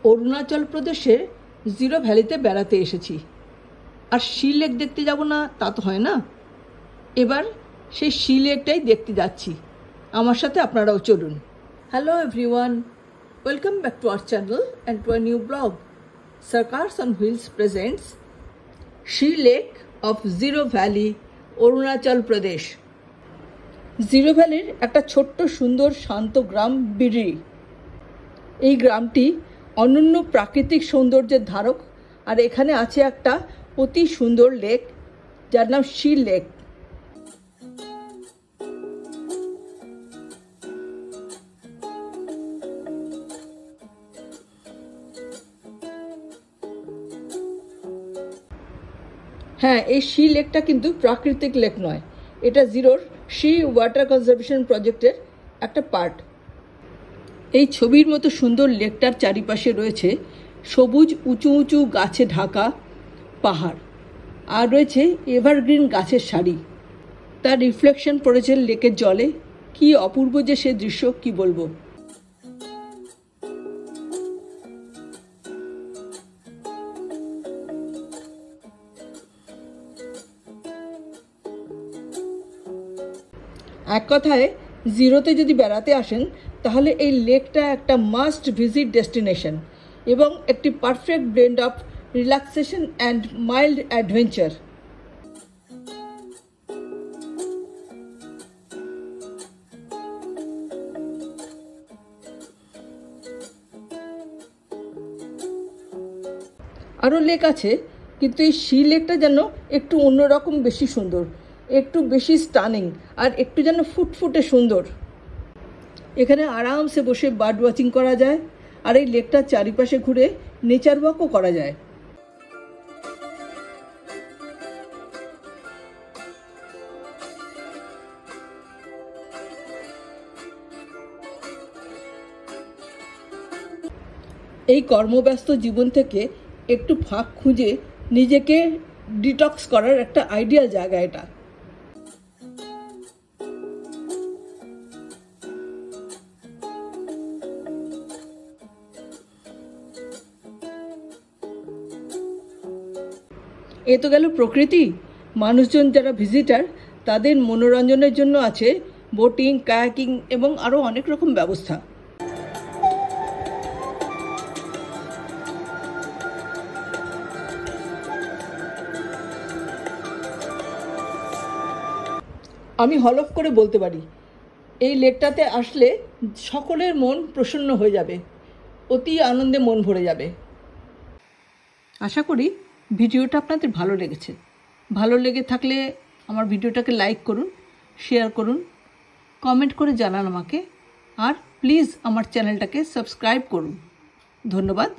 অরুণাচল প্রদেশের জিরো ভ্যালিতে বেড়াতে এসেছি, আর সি লেক দেখতে যাব না তা তো হয় না। এবার সেই সি লেকটাই দেখতে যাচ্ছি, আমার সাথে আপনারাও চলুন। Hello everyone, welcome back to our channel and to a new blog. Circus on Wheels presents see lake of Ziro Valley, Arunachal Pradesh. Ziro ভ্যালির একটা ছোট্ট সুন্দর শান্ত গ্রাম বিড়ি। এই গ্রামটি অনন্য প্রাকৃতিক সৌন্দর্যের ধারক, আর এখানে আছে একটা অতি সুন্দর লেক যার নাম সি লেক। হ্যাঁ, এই সি লেকটা কিন্তু প্রাকৃতিক লেক নয়, এটা জিরোর সি ওয়াটার কনজারভেশন প্রজেক্টের একটা পার্ট। এই ছবির মতো সুন্দর লেকটার চারিপাশে রয়েছে সবুজ উঁচু উঁচু গাছে ঢাকা পাহাড়, আর রয়েছে এভারগ্রিন গাছের সারি। তার রিফ্লেকশন পড়েছে লেকের জলে। কি অপূর্ব যে সে দৃশ্য, কি বলবো। এক কথায় জিরোতে যদি বেড়াতে আসেন তাহলে এই লেকটা একটা মাস্ট ভিজিট ডেস্টিনেশন এবং একটি perfect blend of relaxation and mild adventure. আরও লেক আছে, কিন্তু এই সি লেকটা যেন একটু অন্যরকম, বেশি সুন্দর, একটু বেশি স্টানিং, আর একটু যেন ফুটফুটে সুন্দর। এখানে আরামসে বসে বার্ড ওয়াচিং করা যায়, আর এই লেকটার চারিপাশে ঘুরে নেচার ওয়াকও করা যায়। এই কর্মব্যস্ত জীবন থেকে একটু ফাঁক খুঁজে নিজেকে ডিটক্স করার একটা আইডিয়াল জায়গা এটা। এ তো গেল প্রকৃতি। মানুষজন যারা ভিজিটার, তাদের মনোরঞ্জনের জন্য আছে বোটিং, কায়াকিং এবং আরও অনেক রকম ব্যবস্থা। আমি হলফ করে বলতে পারি, এই লেকটাতে আসলে সকলের মন প্রসন্ন হয়ে যাবে, অতি আনন্দে মন ভরে যাবে। আশা করি ভিডিওটা আপনাদের ভালো লেগেছে। ভালো লেগে থাকলে আমার ভিডিওটাকে লাইক করুন, শেয়ার করুন, কমেন্ট করে জানান আমাকে, আর প্লিজ আমার চ্যানেলটাকে সাবস্ক্রাইব করুন। ধন্যবাদ।